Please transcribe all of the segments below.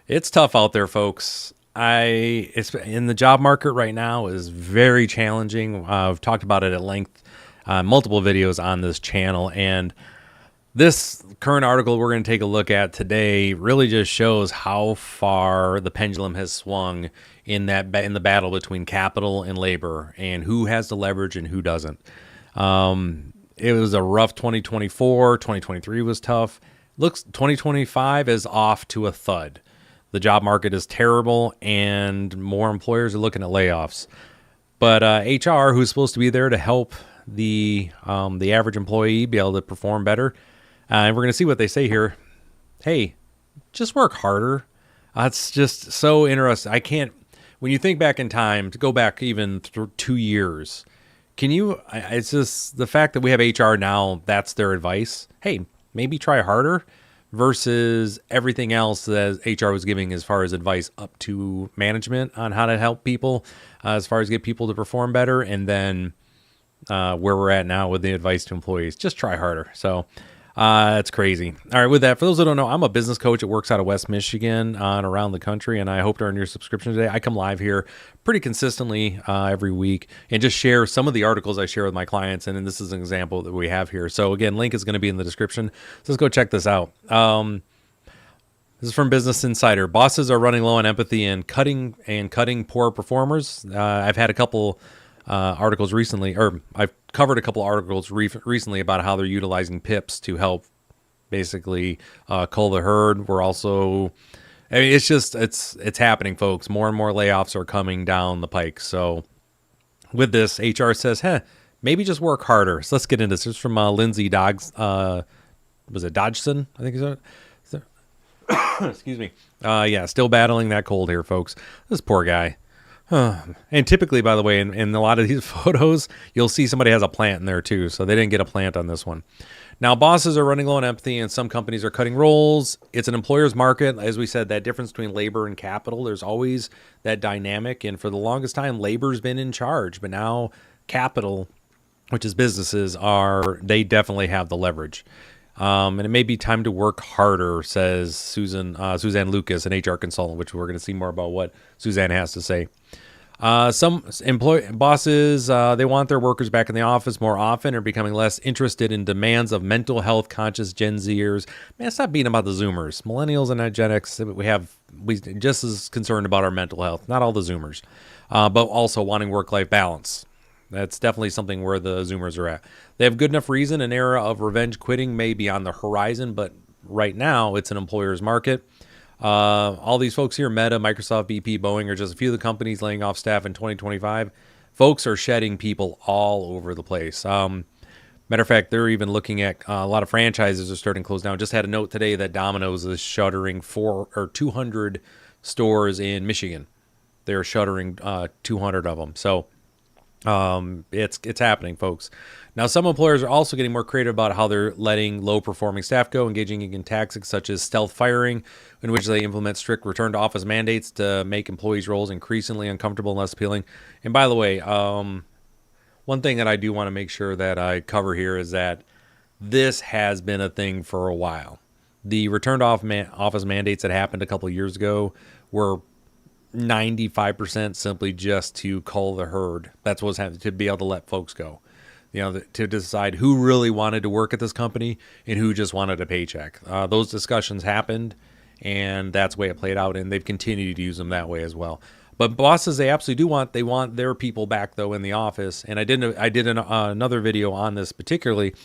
It's tough out there, folks. It's in the job market right now is very challenging. I've talked about it at length, multiple videos on this channel, and this current article we're going to take a look at today really just shows how far the pendulum has swung in the battle between capital and labor, and who has the leverage and who doesn't. It was a rough 2024. 2023 was tough. Looks 2025 is off to a thud. The job market is terrible, and more employers are looking at layoffs. But HR, who's supposed to be there to help the average employee be able to perform better, and we're going to see what they say here. Hey, just work harder. It's just so interesting. I can't. When you think back in time, to go back even 2 years, can you? It's just the fact that we have HR now. That's their advice. Hey, maybe try harder. Versus everything else that HR was giving as far as advice up to management on how to help people, as far as get people to perform better, and then where we're at now with the advice to employees, just try harder. So it's crazy. All right, with that, for those who don't know, I'm a business coach that works out of West Michigan and around the country, and I hope to earn your subscription today. I come live here pretty consistently every week and just share some of the articles I share with my clients, and this is an example that we have here. So again, link is going to be in the description. So let's go check this out. This is from Business Insider. Bosses are running low on empathy and cutting poor performers. I've had a couple articles recently, or I've covered a couple articles recently about how they're utilizing PIPs to help basically cull the herd. We're also, I mean, it's happening, folks. More and more layoffs are coming down the pike. So with this, HR says, maybe just work harder. So let's get into this. This is from Lindsay Dodds. Was it Dodgson? I think is it. Excuse me. Yeah, still battling that cold here, folks. This poor guy. And typically, by the way, in a lot of these photos, you'll see somebody has a plant in there too. So they didn't get a plant on this one. Now, bosses are running low on empathy, and some companies are cutting roles. It's an employer's market. As we said, that difference between labor and capital, there's always that dynamic. And for the longest time, labor's been in charge. But now capital, which is businesses, they definitely have the leverage. And it may be time to work harder, says Suzanne Lucas, an HR consultant, which we're going to see more about what Suzanne has to say. Some bosses, they want their workers back in the office more often, or becoming less interested in demands of mental health conscious Gen Zers. Man, stop beating about the Zoomers. Millennials and Gen X, we just as concerned about our mental health. Not all the Zoomers, but also wanting work-life balance. That's definitely something where the Zoomers are at. They have good enough reason. An era of revenge quitting may be on the horizon, but right now it's an employer's market. All these folks here, Meta, Microsoft, BP, Boeing, are just a few of the companies laying off staff in 2025. Folks are shedding people all over the place. Matter of fact, they're even looking at a lot of franchises are starting to close down. Just had a note today that Domino's is shuttering 200 stores in Michigan. They're shuttering 200 of them. So it's happening, folks. Now, some employers are also getting more creative about how they're letting low-performing staff go, engaging in tactics such as stealth firing, in which they implement strict return-to-office mandates to make employees' roles increasingly uncomfortable and less appealing. And by the way, one thing that I do want to make sure that I cover here is that this has been a thing for a while. The return-to-office mandates that happened a couple of years ago were 95% simply just to cull the herd. That's what's happening, to be able to let folks go. To decide who really wanted to work at this company and who just wanted a paycheck. Those discussions happened, and that's the way it played out, and they've continued to use them that way as well. But bosses, they absolutely do they want their people back, though, in the office. And I did another video on this particularly,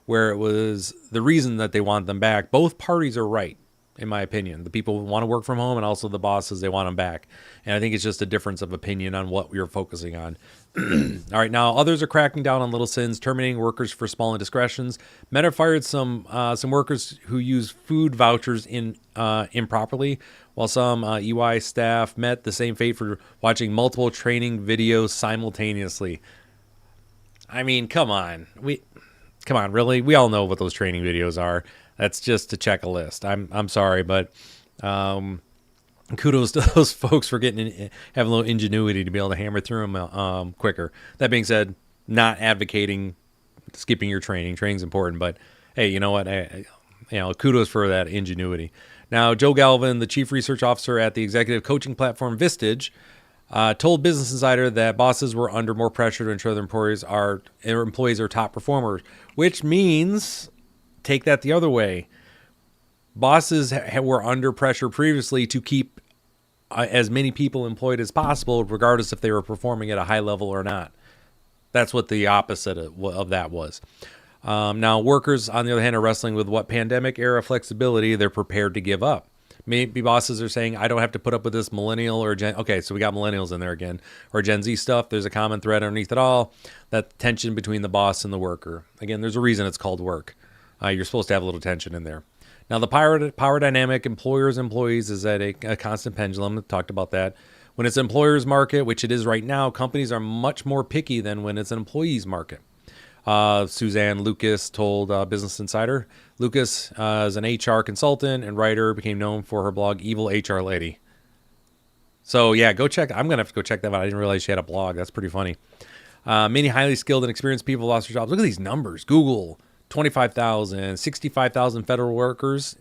where it was the reason that they want them back. Both parties are right, in my opinion. The people want to work from home, and also the bosses, they want them back. And I think it's just a difference of opinion on what you're focusing on. All right, now others are cracking down on little sins, terminating workers for small indiscretions. Meta fired some workers who used food vouchers improperly, while some EY staff met the same fate for watching multiple training videos simultaneously. I mean, come on, really? We all know what those training videos are. That's just to check a list. I'm sorry, but kudos to those folks for having a little ingenuity to be able to hammer through them quicker. That being said, not advocating skipping your training. Training's important, but hey, you know what? Kudos for that ingenuity. Now, Joe Galvin, the chief research officer at the executive coaching platform Vistage, told Business Insider that bosses were under more pressure to ensure their employees are top performers, which means take that the other way. Bosses were under pressure previously to keep as many people employed as possible, regardless if they were performing at a high level or not. That's what the opposite of that was. Now, workers, on the other hand, are wrestling with what pandemic era flexibility they're prepared to give up. Maybe bosses are saying, I don't have to put up with this millennial or Gen. Okay, so we got millennials in there again, or Gen Z stuff. There's a common thread underneath it all, that tension between the boss and the worker. Again, there's a reason it's called work. You're supposed to have a little tension in there. Now, the power dynamic, employers-employees, is at a constant pendulum. I talked about that. When it's an employer's market, which it is right now, companies are much more picky than when it's an employee's market. Suzanne Lucas told Business Insider. Lucas is an HR consultant and writer, became known for her blog, Evil HR Lady. So, yeah, go check. I'm going to have to go check that out. I didn't realize she had a blog. That's pretty funny. Many highly skilled and experienced people lost their jobs. Look at these numbers. Google, 25,000, 65,000 federal workers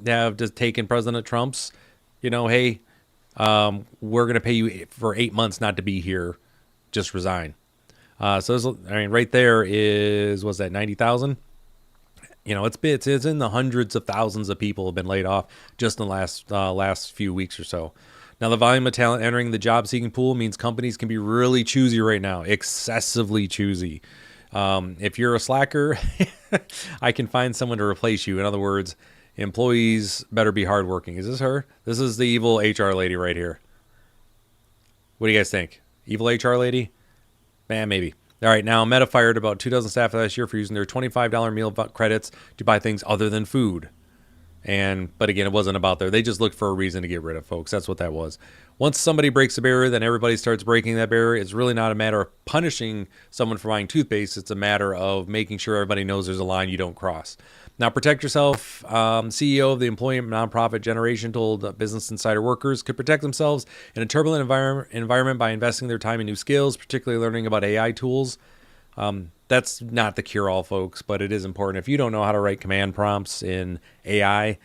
have just taken President Trump's, hey, we're going to pay you for 8 months not to be here. Just resign. So right there is, what's that, 90,000? It's in the hundreds of thousands of people have been laid off just in the last few weeks or so. Now, the volume of talent entering the job-seeking pool means companies can be really choosy right now, excessively choosy. If you're a slacker, I can find someone to replace you. In other words, employees better be hardworking. Is this her? This is the evil HR lady right here. What do you guys think? Evil HR lady? Man, maybe. All right, now Meta fired about 2 dozen staff last year for using their $25 meal credits to buy things other than food. But again, it wasn't about there. They just looked for a reason to get rid of folks. That's what that was. Once somebody breaks a barrier, then everybody starts breaking that barrier. It's really not a matter of punishing someone for buying toothpaste. It's a matter of making sure everybody knows there's a line you don't cross. Now, protect yourself. CEO of the employee nonprofit Generation told Business Insider workers could protect themselves in a turbulent environment by investing their time in new skills, particularly learning about AI tools. That's not the cure-all, folks, but it is important. If you don't know how to write command prompts in AI,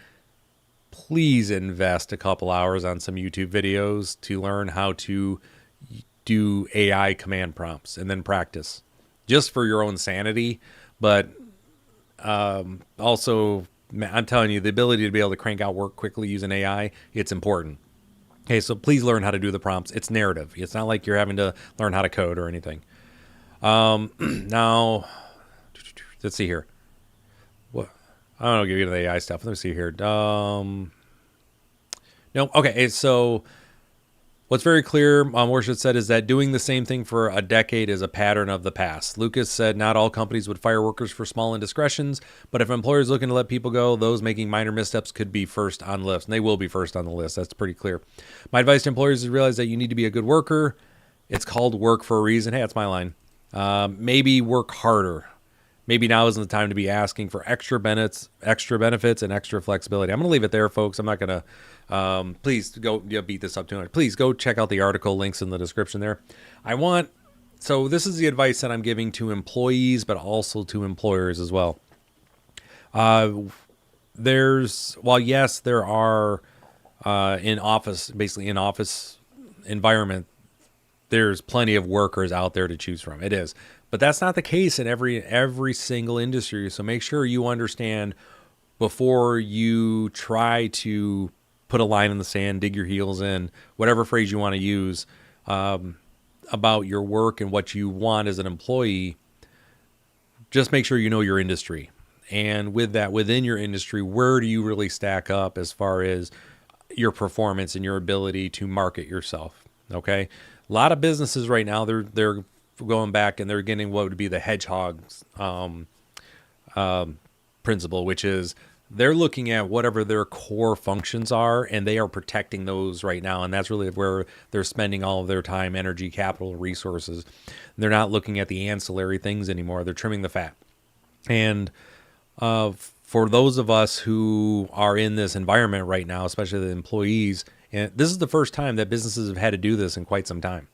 please invest a couple hours on some YouTube videos to learn how to do AI command prompts and then practice just for your own sanity. But also, I'm telling you, the ability to be able to crank out work quickly using AI, it's important. Okay, so please learn how to do the prompts. It's narrative. It's not like you're having to learn how to code or anything. Now, let's see here. What? I don't know, get into the AI stuff. Let me see here. No, okay. So what's very clear, Morshid said, is that doing the same thing for a decade is a pattern of the past. Lucas said not all companies would fire workers for small indiscretions, but if employers looking to let people go, those making minor missteps could be first on the list, and they will be first on the list. That's pretty clear. My advice to employers is realize that you need to be a good worker. It's called work for a reason. Hey, that's my line. Maybe work harder. Maybe now isn't the time to be asking for extra benefits, and extra flexibility. I'm going to leave it there, folks. I'm not going to, please go beat this up too much. Please go check out the article, links in the description there. So this is the advice that I'm giving to employees, but also to employers as well. Yes, there are, in office environment, there's plenty of workers out there to choose from. It is. But that's not the case in every single industry. So make sure you understand before you try to put a line in the sand, dig your heels in, whatever phrase you want to use, about your work and what you want as an employee. Just make sure you know your industry. And with that, within your industry, where do you really stack up as far as your performance and your ability to market yourself? Okay. A lot of businesses right now, they're going back and they're getting what would be the hedgehog's principle, which is they're looking at whatever their core functions are, and they are protecting those right now. And that's really where they're spending all of their time, energy, capital, resources. They're not looking at the ancillary things anymore. They're trimming the fat. And for those of us who are in this environment right now, especially the employees, and this is the first time that businesses have had to do this in quite some time.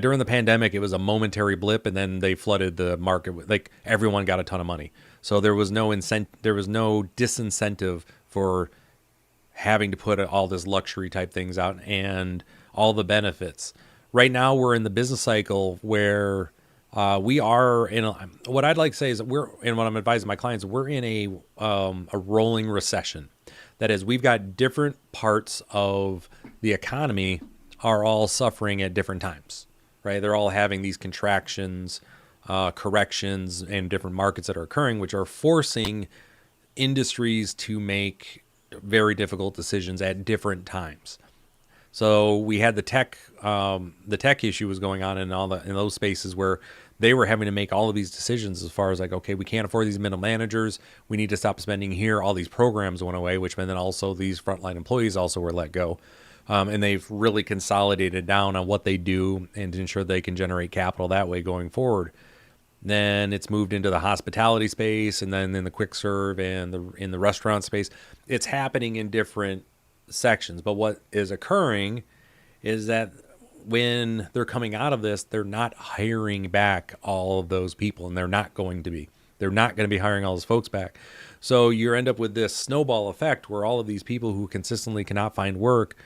During the pandemic, it was a momentary blip, and then they flooded the market. Like everyone got a ton of money, so there was no disincentive for having to put all this luxury type things out and all the benefits. Right now, we're in the business cycle where we are in what I'd like to say is that and what I'm advising my clients, we're in a rolling recession. That is, we've got different parts of the economy are all suffering at different times, right? They're all having these contractions, corrections, and different markets that are occurring, which are forcing industries to make very difficult decisions at different times. So we had the tech issue was going on in those spaces where they were having to make all of these decisions as far as like, okay, we can't afford these middle managers. We need to stop spending here. All these programs went away, which meant then also these frontline employees also were let go. And they've really consolidated down on what they do and to ensure they can generate capital that way going forward. Then it's moved into the hospitality space, and then in the quick serve and in the restaurant space. It's happening in different sections. But what is occurring is that when they're coming out of this, they're not hiring back all of those people, and they're not going to be. They're not going to be hiring all those folks back. So you end up with this snowball effect where all of these people who consistently cannot find work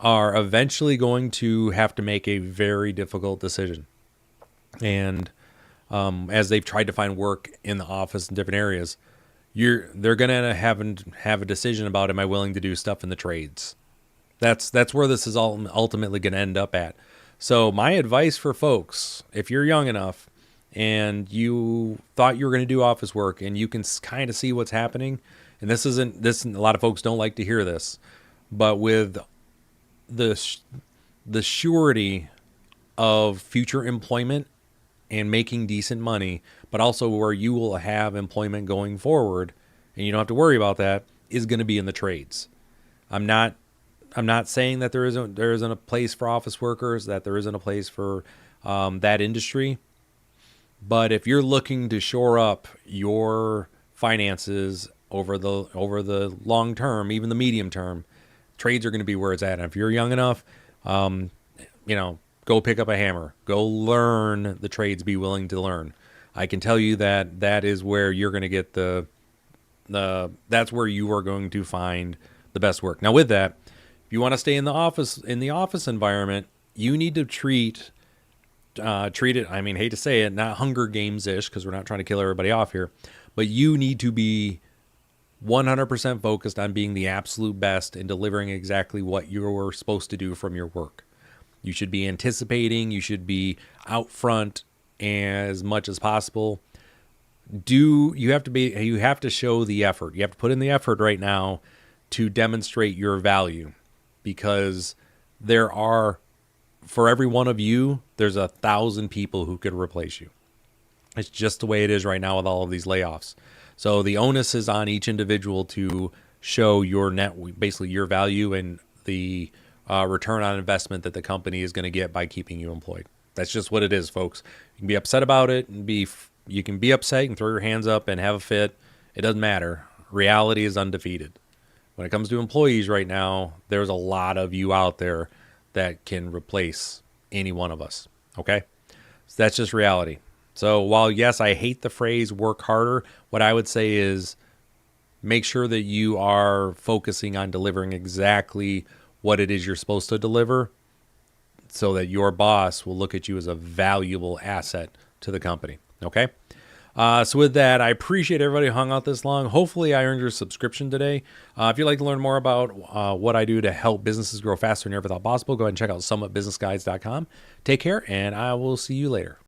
are eventually going to have to make a very difficult decision. And as they've tried to find work in the office in different areas, they're going to have a decision about, am I willing to do stuff in the trades? That's where this is all ultimately going to end up at. So my advice for folks, if you're young enough and you thought you were going to do office work and you can kind of see what's happening, and this a lot of folks don't like to hear this, but with the surety of future employment and making decent money, but also where you will have employment going forward and you don't have to worry about that, is going to be in the trades. I'm not saying that there isn't a place for office workers, that there isn't a place for that industry. But if you're looking to shore up your finances over the long term, even the medium term, trades are going to be where it's at. And if you're young enough, go pick up a hammer, go learn the trades, be willing to learn. I can tell you that is where you're going to get that's where you are going to find the best work. Now with that, if you want to stay in the office environment, you need to treat it, I mean, hate to say it, not Hunger Games-ish, because we're not trying to kill everybody off here, but you need to be 100% focused on being the absolute best and delivering exactly what you're supposed to do from your work. You should be anticipating, you should be out front as much as possible. You have to show the effort. You have to put in the effort right now to demonstrate your value, because for every one of you, there's 1,000 people who could replace you. It's just the way it is right now with all of these layoffs. So the onus is on each individual to show basically your value and the return on investment that the company is going to get by keeping you employed. That's just what it is, folks. You can be upset about it and you can be upset and throw your hands up and have a fit. It doesn't matter. Reality is undefeated. When it comes to employees right now, there's a lot of you out there that can replace any one of us. Okay? So that's just reality. So while, yes, I hate the phrase work harder, what I would say is make sure that you are focusing on delivering exactly what it is you're supposed to deliver, so that your boss will look at you as a valuable asset to the company. Okay? So with that, I appreciate everybody who hung out this long. Hopefully I earned your subscription today. If you'd like to learn more about what I do to help businesses grow faster than you ever thought possible, go ahead and check out summitbusinessguides.com. Take care, and I will see you later.